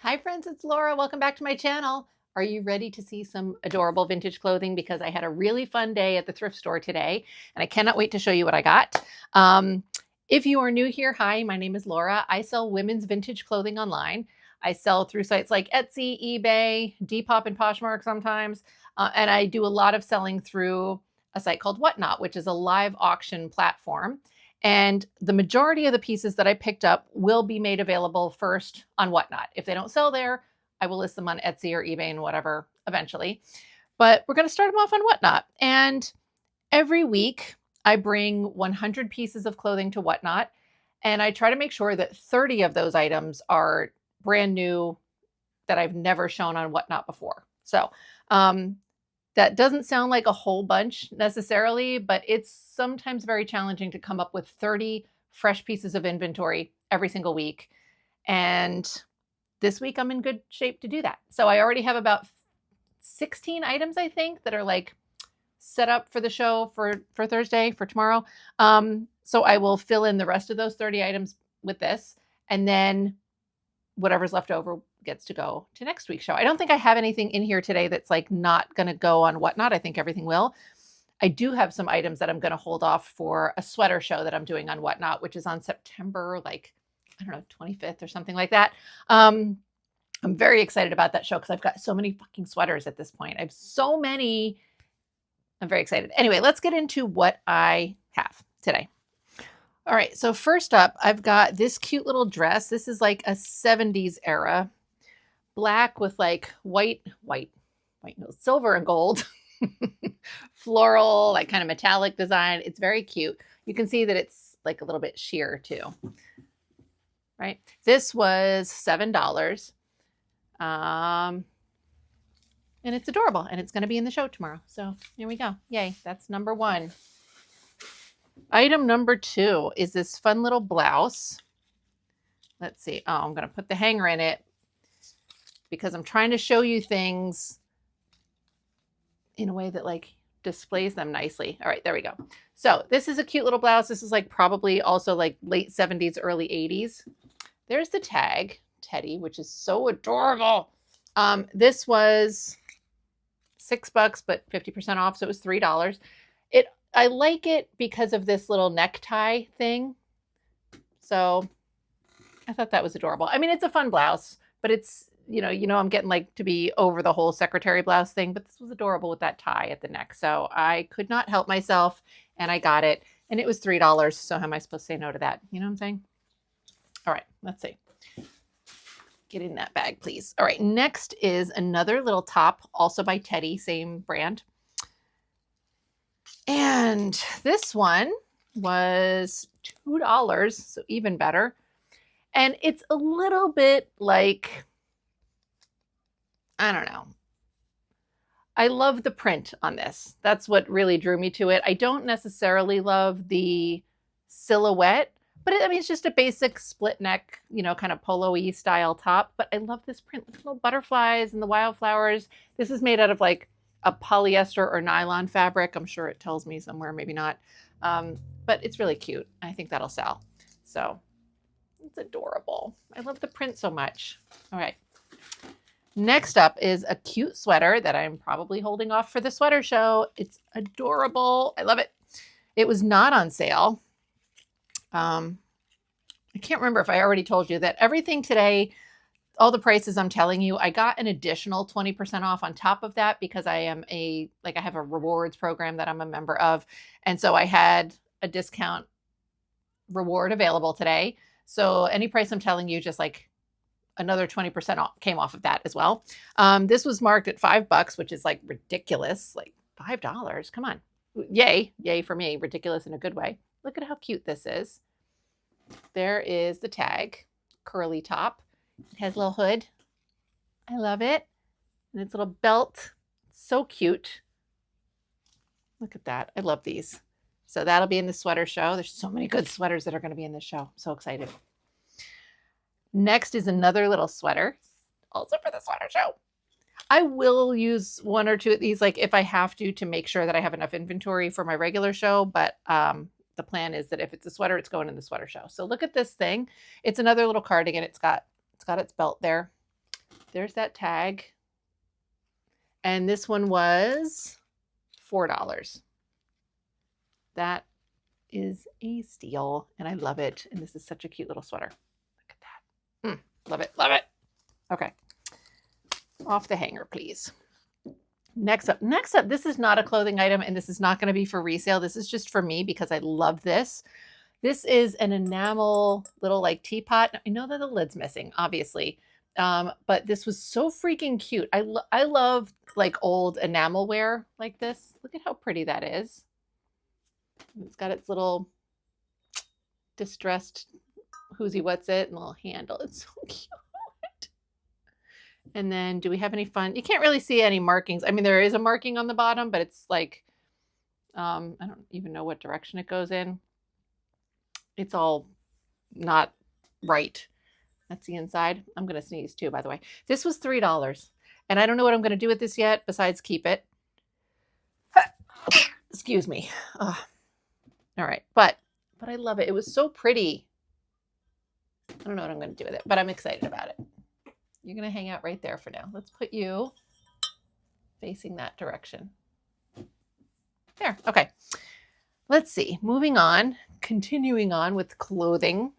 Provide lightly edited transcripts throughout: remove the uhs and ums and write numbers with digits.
Hi friends, it's Laura. Welcome back to my channel. Are you ready to see some adorable vintage clothing? Because I had a really fun day at the thrift store today, and I cannot wait to show you what I got. If you are new here, hi, my name is Laura. I sell women's vintage clothing online. I sell through sites like Etsy, eBay, Depop, and Poshmark sometimes. And I do a lot of selling through a site called Whatnot, which is a live auction platform. And the majority of the pieces that I picked up will be made available first on Whatnot. If they don't sell there, I will list them on Etsy or eBay and whatever eventually. But we're going to start them off on Whatnot. And every week I bring 100 pieces of clothing to Whatnot. And I try to make sure that 30 of those items are brand new that I've never shown on Whatnot before. So that doesn't sound like a whole bunch necessarily, but it's sometimes very challenging to come up with 30 fresh pieces of inventory every single week. And this week I'm in good shape to do that. So I already have about 16 items, I think, that are like set up for the show for Thursday, for tomorrow. So I will fill in the rest of those 30 items with this. And then whatever's left over gets to go to next week's show. I don't think I have anything in here today that's like not going to go on Whatnot. I think everything will. I do have some items that I'm going to hold off for a sweater show that I'm doing on Whatnot, which is on September, like, I don't know, 25th or something like that. I'm very excited about that show because I've got so many fucking sweaters at this point. I have so many. I'm very excited. Anyway, let's get into what I have today. All right, so first up, I've got this cute little dress. This is like a 70s era, black with like no, silver and gold, floral, like kind of metallic design. It's very cute. You can see that it's like a little bit sheer too, right? This was $7. And it's adorable, and it's going to be in the show tomorrow. So here we go. Yay, that's number one. Item number two is this fun little blouse. Let's see. Oh, I'm going to put the hanger in it because I'm trying to show you things in a way that like displays them nicely. All right, there we go. So this is a cute little blouse. This is like probably also like late 70s, early 80s. There's the tag, Teddy, which is so adorable. This was $6, but 50% off, so it was $3. I like it because of this little necktie thing. So I thought that was adorable. I mean, it's a fun blouse, but it's, I'm getting like to be over the whole secretary blouse thing, but this was adorable with that tie at the neck. So I could not help myself and I got it, and it was $3. So how am I supposed to say no to that? You know what I'm saying? All right, let's see. Get in that bag, please. All right, next is another little top, also by Teddy, same brand. And this one was $2, so even better. And it's a little bit like, I don't know. I love the print on this. That's what really drew me to it. I don't necessarily love the silhouette, but it's just a basic split neck, kind of polo-y style top. But I love this print. Look at the little butterflies and the wildflowers. This is made out of like a polyester or nylon fabric. I'm sure it tells me somewhere, maybe not. But it's really cute. I think that'll sell. So it's adorable. I love the print so much. All right. Next up is a cute sweater that I'm probably holding off for the sweater show. It's adorable. I love it. It was not on sale. I can't remember if I already told you that everything today, all the prices I'm telling you, I got an additional 20% off on top of that because I have a rewards program that I'm a member of. And so I had a discount reward available today. So any price I'm telling you, just like another 20% off came off of that as well. This was marked at $5, which is like ridiculous, like $5. Come on. Yay for me. Ridiculous in a good way. Look at how cute this is. There is the tag, curly top. It has a little hood. I love it. And its little belt. So cute. Look at that. I love these. So that'll be in the sweater show. There's so many good sweaters that are going to be in this show. I'm so excited. Next is another little sweater, also for the sweater show. I will use one or two of these, like if I have to make sure that I have enough inventory for my regular show. But the plan is that if it's a sweater, it's going in the sweater show. So look at this thing. It's another little cardigan. It's got its belt there. there's that tag. And this one was $4. That is a steal, and I love it. And this is such a cute little sweater. Look at that. Love it, love it. Okay, off the hanger, please. Next up, this is not a clothing item, and this is not going to be for resale. This is just for me because I love this. This is an enamel little like teapot. I know that the lid's missing, obviously, but this was so freaking cute. I love like old enamelware like this. Look at how pretty that is. It's got its little distressed whoosy what's it and little handle. It's so cute. And then do we have any fun? You can't really see any markings. I mean, there is a marking on the bottom, but it's like, I don't even know what direction it goes in. It's all not right. That's the inside. I'm going to sneeze too, by the way. This was $3. And I don't know what I'm going to do with this yet besides keep it. Excuse me. All right. But I love it. It was so pretty. I don't know what I'm going to do with it, but I'm excited about it. You're going to hang out right there for now. Let's put you facing that direction. There. Okay. Let's see. Moving on. Continuing on with clothing.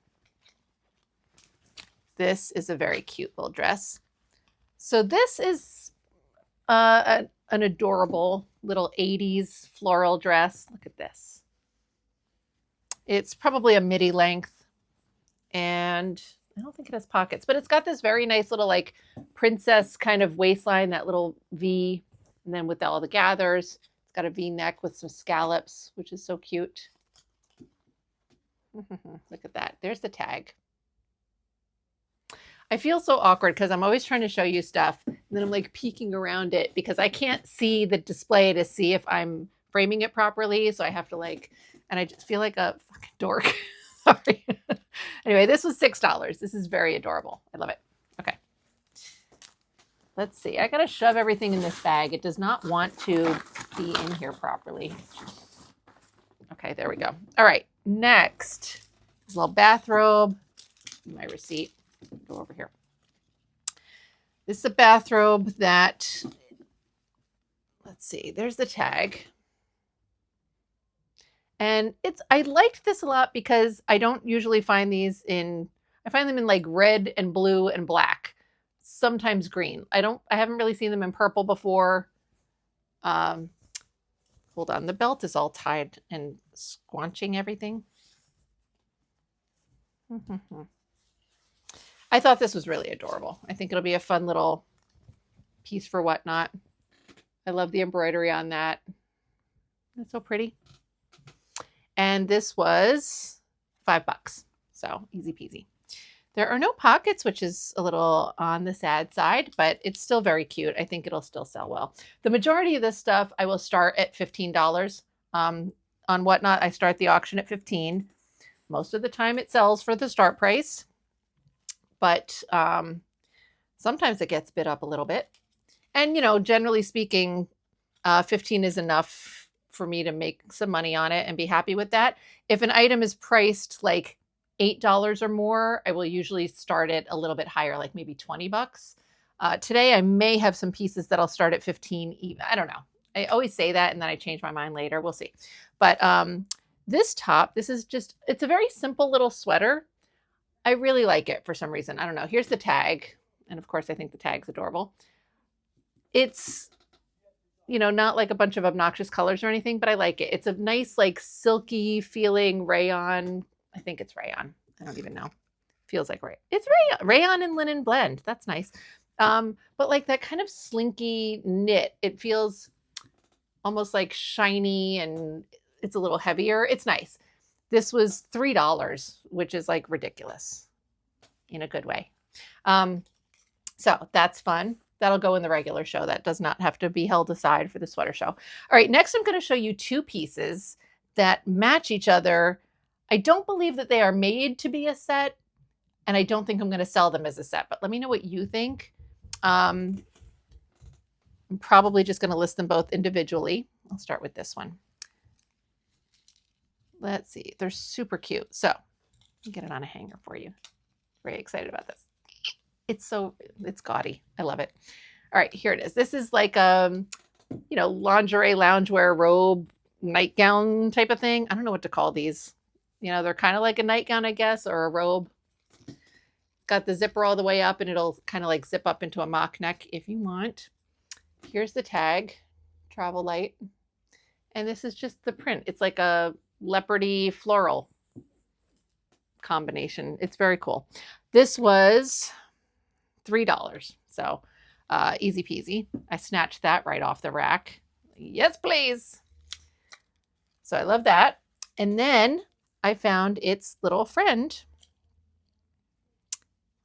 This is a very cute little dress. So this is an adorable little 80s floral dress. Look at this. It's probably a midi length, and I don't think it has pockets, but it's got this very nice little like princess kind of waistline, that little V, and then with all the gathers, it's got a V neck with some scallops, which is so cute. Look at that. There's the tag. I feel so awkward because I'm always trying to show you stuff, and then I'm like peeking around it because I can't see the display to see if I'm framing it properly. So I have to like, and I just feel like a fucking dork. Sorry. Anyway, this was $6. This is very adorable. I love it. Okay. Let's see. I got to shove everything in this bag. It does not want to be in here properly. Okay, there we go. All right. Next, this little bathrobe. My receipt. Go over here. This is a bathrobe that, let's see, there's the tag. And I liked this a lot because I don't usually find these I find them in like red and blue and black, sometimes green. I haven't really seen them in purple before. Hold on, the belt is all tied and squanching everything. I thought this was really adorable. I think it'll be a fun little piece for whatnot. I love the embroidery on that. That's so pretty. And this was $5. So easy peasy. There are no pockets, which is a little on the sad side, but it's still very cute. I think it'll still sell well. The majority of this stuff, I will start at $15. On Whatnot, I start the auction at $15. Most of the time it sells for the start price, but sometimes it gets bid up a little bit. And, you know, generally speaking, 15 is enough for me to make some money on it and be happy with that. If an item is priced like $8 or more, I will usually start it a little bit higher, like maybe $20. Today, I may have some pieces that I'll start at 15 even. I don't know. I always say that and then I change my mind later. We'll see. But this top, this is just, it's a very simple little sweater. I really like it for some reason. I don't know. Here's the tag. And of course, I think the tag's adorable. It's, you know, not like a bunch of obnoxious colors or anything, but I like it. It's a nice, like silky feeling rayon. I think it's rayon. I don't even know. Feels like rayon. It's rayon and linen blend. That's nice. But like that kind of slinky knit, it feels almost like shiny and it's a little heavier. It's nice. This was $3, which is like ridiculous in a good way. So that's fun. That'll go in the regular show. That does not have to be held aside for the sweater show. All right, next I'm going to show you two pieces that match each other. I don't believe that they are made to be a set, and I don't think I'm going to sell them as a set, but let me know what you think. I'm probably just going to list them both individually. I'll start with this one. Let's see. They're super cute. So I'll get it on a hanger for you. Very excited about this. It's gaudy. I love it. All right, here it is. This is like lingerie, loungewear, robe, nightgown type of thing. I don't know what to call these. They're kind of like a nightgown, I guess, or a robe. Got the zipper all the way up, and it'll kind of like zip up into a mock neck if you want. Here's the tag, travel light. And this is just the print. It's like a leopardy floral combination. It's very cool. This was $3. So easy peasy. I snatched that right off the rack. Yes, please. So I love that. And then I found its little friend.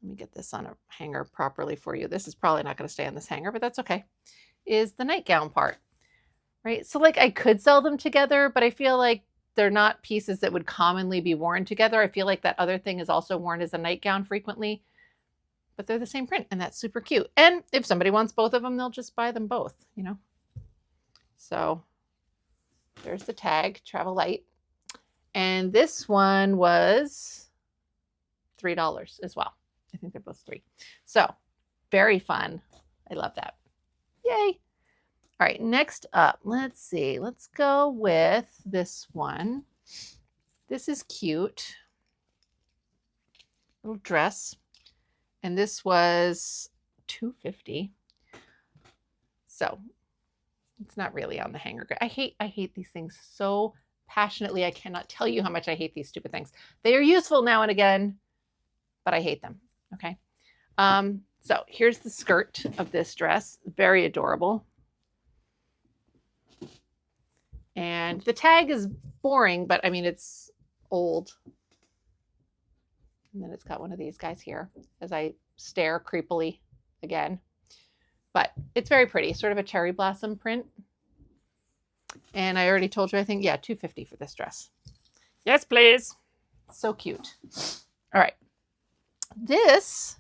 Let me get this on a hanger properly for you. This is probably not going to stay on this hanger, but that's okay. Is the nightgown part, right? So like I could sell them together, but I feel like they're not pieces that would commonly be worn together. I feel like that other thing is also worn as a nightgown frequently, but they're the same print, and that's super cute. And if somebody wants both of them, they'll just buy them both, So there's the tag, travel light. And this one was $3 as well. I think they're both $3. So very fun. I love that. Yay. All right, next up, let's see. Let's go with this one. This is cute. Little dress. And this was $2.50. So it's not really on the hanger. I hate these things so passionately. I cannot tell you how much I hate these stupid things. They are useful now and again, but I hate them. Okay. So here's the skirt of this dress. Very adorable. And the tag is boring, but I mean, it's old. And then it's got one of these guys here as I stare creepily again. But it's very pretty, sort of a cherry blossom print. And I already told you, I think, yeah, $2.50 for this dress. Yes, please. So cute. All right. This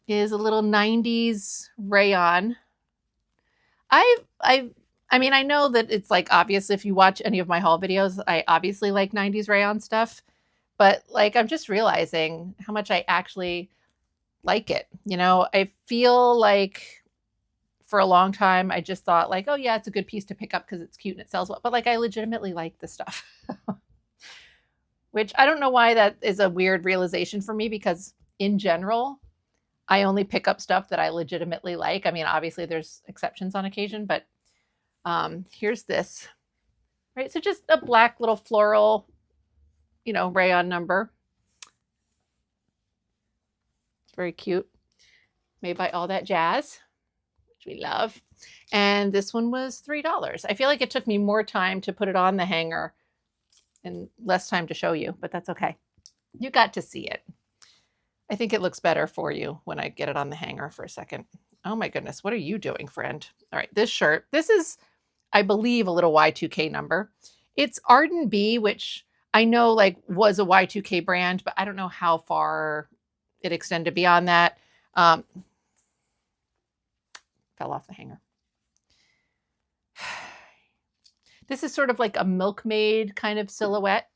is a little 90s rayon. I mean, I know that it's like obvious if you watch any of my haul videos, I obviously like 90s rayon stuff, but like I'm just realizing how much I actually like it. I feel like for a long time I just thought like, oh yeah, it's a good piece to pick up because it's cute and it sells well, but like I legitimately like the stuff. Which I don't know why that is a weird realization for me, because in general, I only pick up stuff that I legitimately like. I mean, obviously there's exceptions on occasion, but here's this, right? So just a black little floral, rayon number. It's very cute. Made by All That Jazz, which we love. And this one was $3. I feel like it took me more time to put it on the hanger and less time to show you, but that's okay. You got to see it. I think it looks better for you when I get it on the hanger for a second. Oh my goodness, what are you doing, friend? All right, this shirt, this is, I believe, a little Y2K number. It's Arden B, which I know like was a Y2K brand, but I don't know how far it extended beyond that. Fell off the hanger. This is sort of like a milkmaid kind of silhouette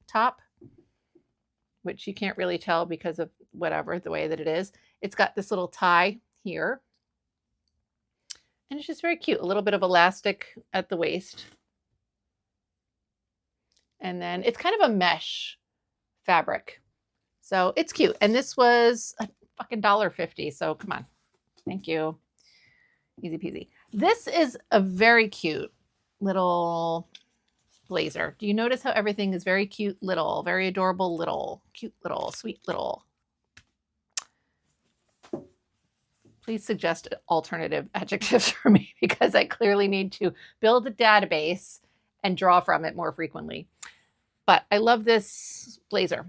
top, which you can't really tell because of whatever, the way that it is. It's got this little tie here. And it's just very cute. A little bit of elastic at the waist. And then it's kind of a mesh fabric. So it's cute. And this was a fucking $1.50. So come on. Thank you. Easy peasy. This is a very cute little blazer. Do you notice how everything is very cute little, very adorable little, cute little, sweet little? Please suggest alternative adjectives for me, because I clearly need to build a database and draw from it more frequently. But I love this blazer.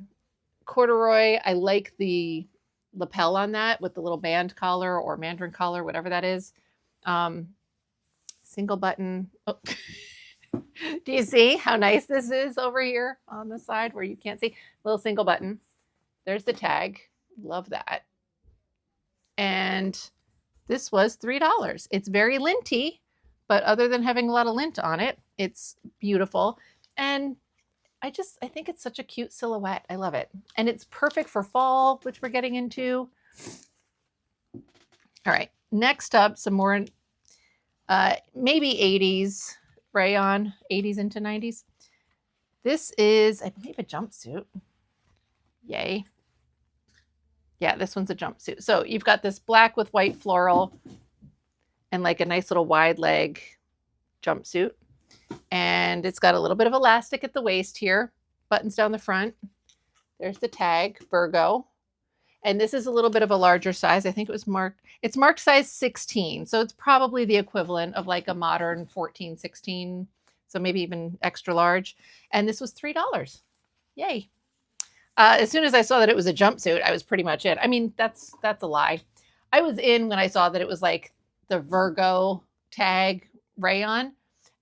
Corduroy, I like the lapel on that with the little band collar or mandarin collar, whatever that is. Single button. Oh. Do you see how nice this is over here on the side where you can't see? Little single button. There's the tag. Love that. And this was $3. It's very linty, but other than having a lot of lint on it, it's beautiful. And I think it's such a cute silhouette. I love it. And it's perfect for fall, which we're getting into. All right, next up, some more maybe 80s rayon, 80s into 90s. This is, I believe, a jumpsuit. Yay. Yeah, this one's a jumpsuit. So you've got this black with white floral and like a nice little wide leg jumpsuit. And it's got a little bit of elastic at the waist here, buttons down the front. There's the tag, Virgo. And this is a little bit of a larger size. I think it was marked, it's marked size 16. So it's probably the equivalent of like a modern 14, 16. So maybe even extra large. And this was $3. Yay. As soon as I saw that it was a jumpsuit, I was pretty much in. I mean, that's a lie. I was in when I saw that it was like the Virgo tag rayon.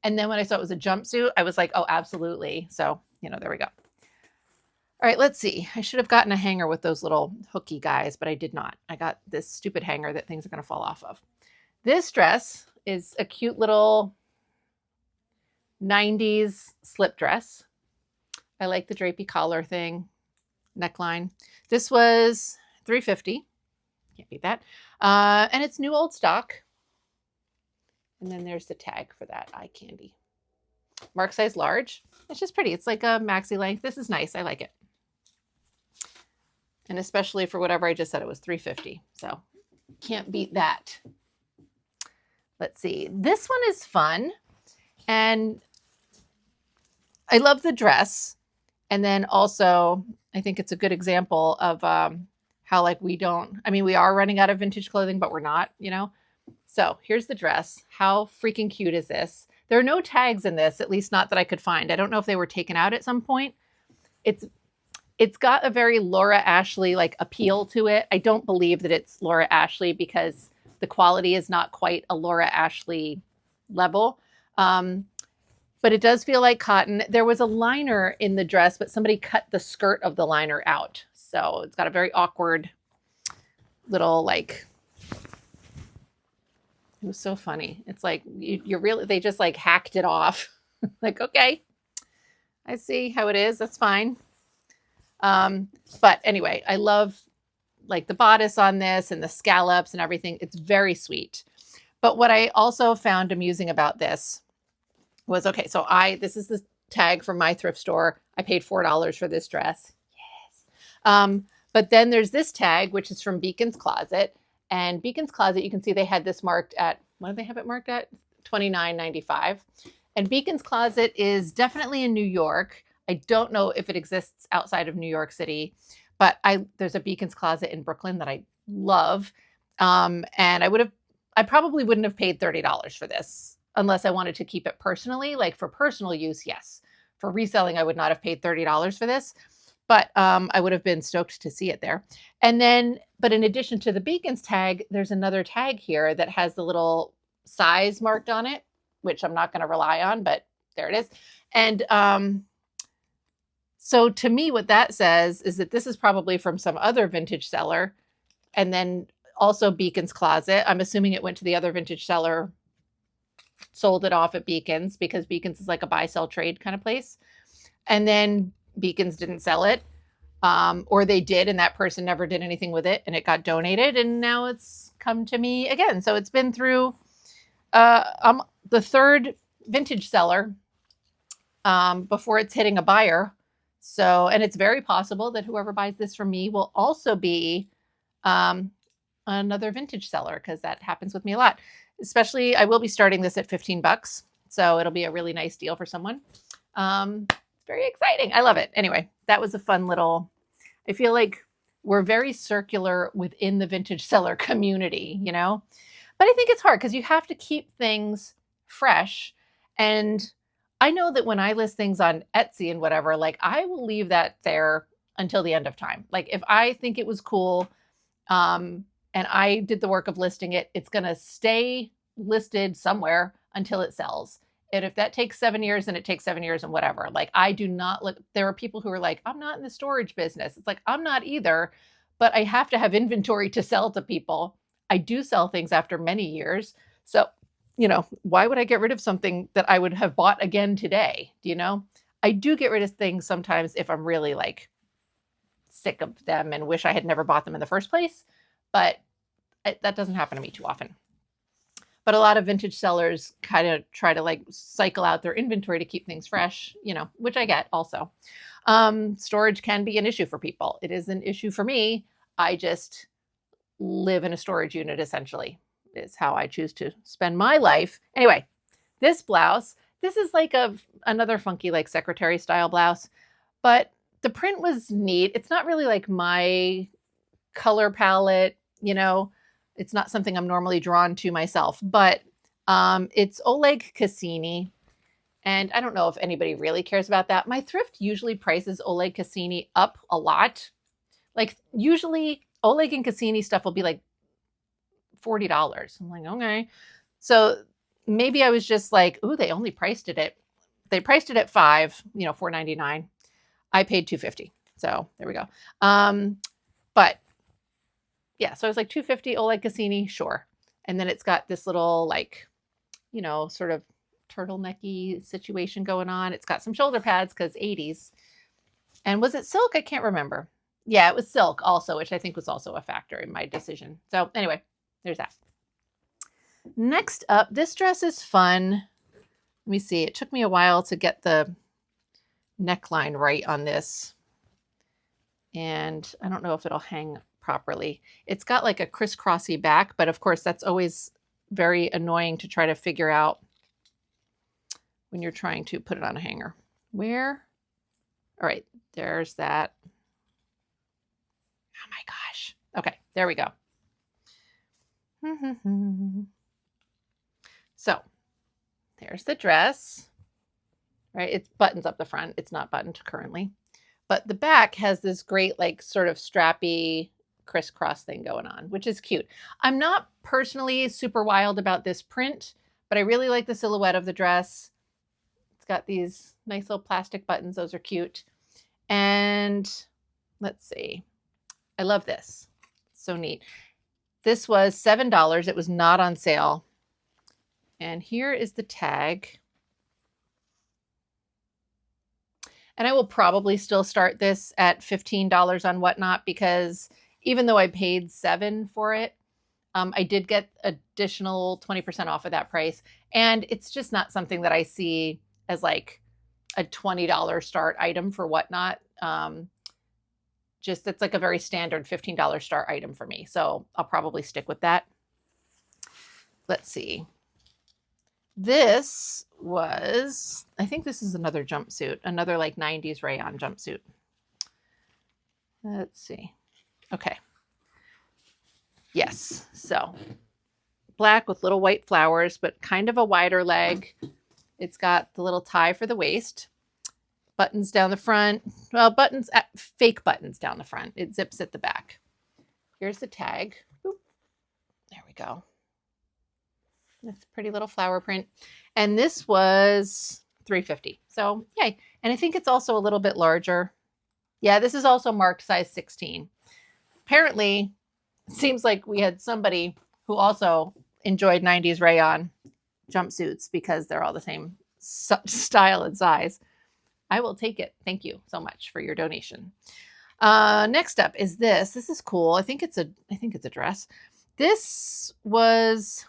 And then when I saw it was a jumpsuit, I was like, oh, absolutely. So, you know, there we go. All right, let's see. I should have gotten a hanger with those little hooky guys, but I did not. I got this stupid hanger that things are going to fall off of. This dress is a cute little 90s slip dress. I like the drapey collar thing, neckline. This was $3.50. Can't beat that. And it's new old stock. And then there's the tag for that eye candy. Mark size large. It's just pretty. It's like a maxi length. This is nice. I like it. And especially for whatever I just said, it was $3.50. So can't beat that. Let's see. This one is fun. And I love the dress. And then also, I think it's a good example of how like we are running out of vintage clothing, but we're not, you know. So here's the dress. How freaking cute is this? There are no tags in this, at least not that I could find. I don't know if they were taken out at some point. It's got a very Laura Ashley like appeal to it. I don't believe that it's Laura Ashley because the quality is not quite a Laura Ashley level. But it does feel like cotton. There was a liner in the dress, but somebody cut the skirt of the liner out. So it's got a very awkward little like, it was so funny. It's like, they just like hacked it off. Like, okay, I see how it is. That's fine. But anyway, I love like the bodice on this and the scallops and everything. It's very sweet. But what I also found amusing about this was, okay, so this is the tag from my thrift store. I paid $4 for this dress. Yes. But then there's this tag, which is from Beacon's Closet. And Beacon's Closet, you can see they had this marked at, what did they have it marked at? $29.95. And Beacon's Closet is definitely in New York. I don't know if it exists outside of New York City, but there's a Beacon's Closet in Brooklyn that I love. And I probably wouldn't have paid $30 for this unless I wanted to keep it personally. Like for personal use, yes. For reselling, I would not have paid $30 for this, but I would have been stoked to see it there. And then, but in addition to the Beacon's tag, there's another tag here that has the little size marked on it, which I'm not going to rely on, but there it is. And so to me, what that says is that this is probably from some other vintage seller. And then also Beacon's Closet. I'm assuming it went to the other vintage seller, sold it off at Beacon's because Beacon's is like a buy, sell, trade kind of place. And then Beacon's didn't sell it. Or they did, and that person never did anything with it, and it got donated, and now it's come to me again. So it's been through the third vintage seller before it's hitting a buyer. So, and it's very possible that whoever buys this from me will also be another vintage seller, because that happens with me a lot. Especially, I will be starting this at $15, so it'll be a really nice deal for someone. Very exciting. I love it. Anyway, that was a fun little, I feel like we're very circular within the vintage seller community, you know, but I think it's hard because you have to keep things fresh. And I know that when I list things on Etsy and whatever, like I will leave that there until the end of time. Like if I think it was cool, and I did the work of listing it, it's going to stay listed somewhere until it sells. And if that takes 7 years, then it takes 7 years and whatever. Like I do not look, there are people who are like, I'm not in the storage business. It's like, I'm not either, but I have to have inventory to sell to people. I do sell things after many years. So, you know, why would I get rid of something that I would have bought again today? Do you know? I do get rid of things sometimes if I'm really like sick of them and wish I had never bought them in the first place. But That doesn't happen to me too often. But a lot of vintage sellers kind of try to like cycle out their inventory to keep things fresh, you know, which I get also. Storage can be an issue for people. It is an issue for me. I just live in a storage unit, essentially, is how I choose to spend my life. Anyway, this blouse, this is like another funky like secretary style blouse, but the print was neat. It's not really like my color palette, you know, it's not something I'm normally drawn to myself, but it's Oleg Cassini. And I don't know if anybody really cares about that. My thrift usually prices Oleg Cassini up a lot. Like usually Oleg and Cassini stuff will be like $40. I'm like, okay. So maybe I was just like, ooh, they only priced it at, they priced it at $4.99. I paid $2.50. So there we go. But yeah, so I was like $2.50 Oleg Cassini, sure. And then it's got this little like, you know, sort of turtlenecky situation going on. It's got some shoulder pads because 80s. And was it silk? I can't remember. Yeah, it was silk also, which I think was also a factor in my decision. So anyway, there's that. Next up, this dress is fun. Let me see. It took me a while to get the neckline right on this. And I don't know if it'll hang properly. It's got like a crisscrossy back, but of course that's always very annoying to try to figure out when you're trying to put it on a hanger. Where? All right, there's that. Oh my gosh. Okay, there we go. So there's the dress, right? It buttons up the front. It's not buttoned currently, but the back has this great like sort of strappy crisscross thing going on, which is cute. I'm not personally super wild about this print, but I really like the silhouette of the dress. It's got these nice little plastic buttons. Those are cute. And let's see. I love this. So neat. This was $7. It was not on sale. And here is the tag. And I will probably still start this at $15 on Whatnot because even though I paid $7 for it, I did get additional 20% off of that price. And it's just not something that I see as like a $20 start item for Whatnot. Just it's like a very standard $15 start item for me. So I'll probably stick with that. Let's see. This was, I think this is another jumpsuit, another like 90s rayon jumpsuit. Let's see. Okay. Yes. So black with little white flowers, but kind of a wider leg. It's got the little tie for the waist. Buttons down the front. Well, buttons, fake buttons down the front. It zips at the back. Here's the tag. Boop. There we go. That's a pretty little flower print. And this was $3.50. So yay. And I think it's also a little bit larger. Yeah, this is also marked size 16. Apparently, it seems like we had somebody who also enjoyed 90s rayon jumpsuits because they're all the same style and size. I will take it. Thank you so much for your donation. Next up is this. This is cool. I think it's a dress. This was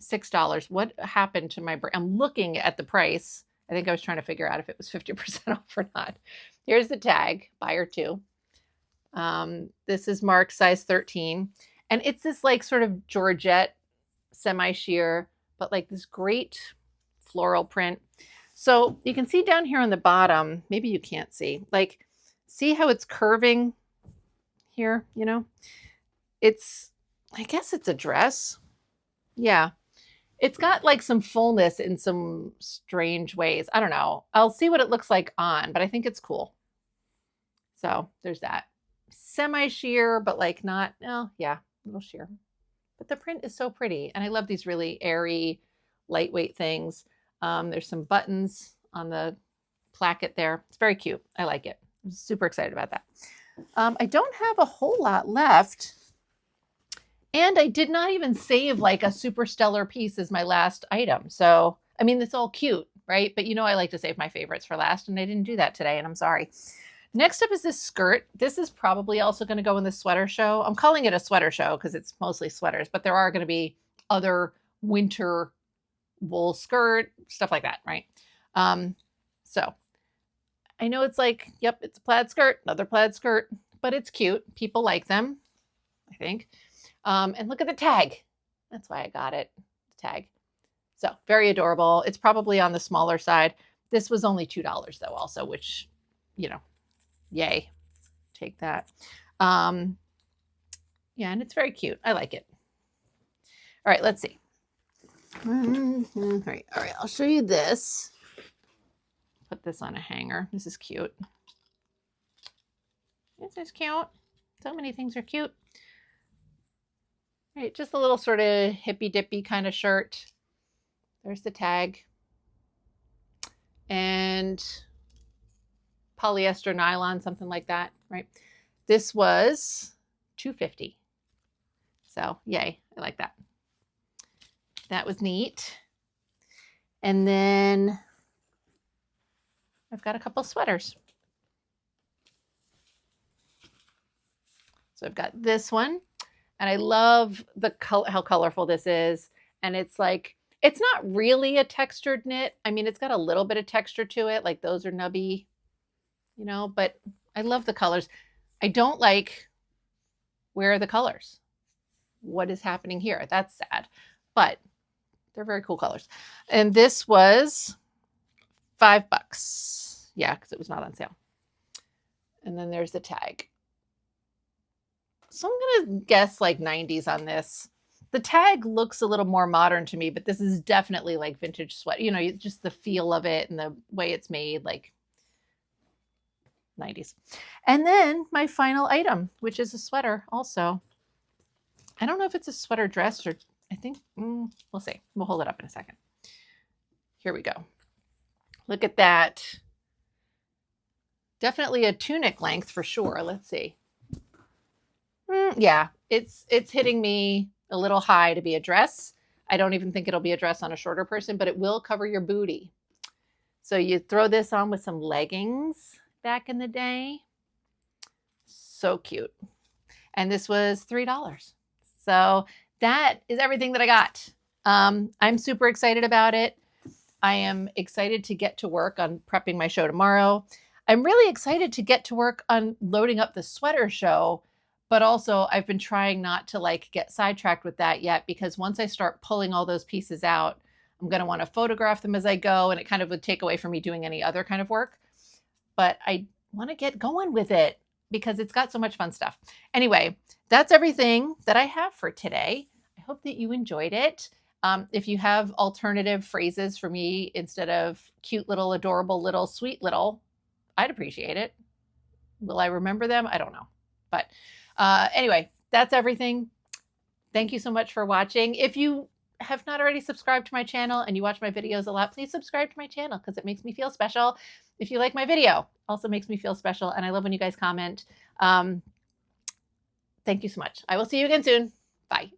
$6. What happened to my brain? I'm looking at the price. I think I was trying to figure out if it was 50% off or not. Here's the tag, buyer 2. This is marked size 13. And it's this like sort of Georgette semi-sheer, but like this great floral print. So you can see down here on the bottom, maybe you can't see, like, see how it's curving here, you know? It's, I guess it's a dress. Yeah. It's got like some fullness in some strange ways. I don't know. I'll see what it looks like on, but I think it's cool. So there's that. Semi-sheer, but like not, oh yeah, a little sheer. But the print is so pretty. And I love these really airy, lightweight things. There's some buttons on the placket there. It's very cute. I like it. I'm super excited about that. I don't have a whole lot left. And I did not even save like a super stellar piece as my last item. So, I mean, it's all cute, right? But you know, I like to save my favorites for last and I didn't do that today and I'm sorry. Next up is this skirt. This is probably also going to go in the sweater show. I'm calling it a sweater show because it's mostly sweaters, but there are going to be other winter wool skirt, stuff like that, right? So I know it's like, yep, it's a plaid skirt, another plaid skirt, but it's cute. People like them, I think. And look at the tag. That's why I got it, the tag. So very adorable. It's probably on the smaller side. This was only $2 though also, which, you know, yay, take that. Yeah, and it's very cute. I like it. All right, let's see. All right, I'll show you this. Put this on a hanger. This is cute. This is cute. So many things are cute. All right, just a little sort of hippy dippy kind of shirt. There's the tag. And polyester nylon, something like that, right? This was $2.50. So yay, I like that. That was neat. And then I've got a couple sweaters. So I've got this one, and I love the how colorful this is. And it's like, it's not really a textured knit. I mean, it's got a little bit of texture to it, like those are nubby, you know, but I love the colors. I don't like, where are the colors? What is happening here? That's sad, but they're very cool colors. And this was $5. Yeah, because it was not on sale. And then there's the tag. So I'm going to guess like 90s on this. The tag looks a little more modern to me, but this is definitely like vintage sweat. You know, just the feel of it and the way it's made, like 90s. And then my final item, which is a sweater also. I don't know if it's a sweater dress or I think, we'll see. We'll hold it up in a second. Here we go. Look at that. Definitely a tunic length for sure. Let's see. Yeah, it's hitting me a little high to be a dress. I don't even think it'll be a dress on a shorter person, but it will cover your booty. So you throw this on with some leggings back in the day. So cute. And this was $3. So that is everything that I got. I'm super excited about it. I am excited to get to work on prepping my show tomorrow. I'm really excited to get to work on loading up the sweater show, but also I've been trying not to like get sidetracked with that yet, because once I start pulling all those pieces out, I'm going to want to photograph them as I go, and it kind of would take away from me doing any other kind of work. But I want to get going with it because it's got so much fun stuff. Anyway, that's everything that I have for today. I hope that you enjoyed it. If you have alternative phrases for me instead of cute little, adorable little, sweet little, I'd appreciate it. Will I remember them? I don't know. But anyway, that's everything. Thank you so much for watching. If you have not already subscribed to my channel and you watch my videos a lot, please subscribe to my channel because it makes me feel special. If you like my video, also makes me feel special. And I love when you guys comment. Thank you so much. I will see you again soon. Bye.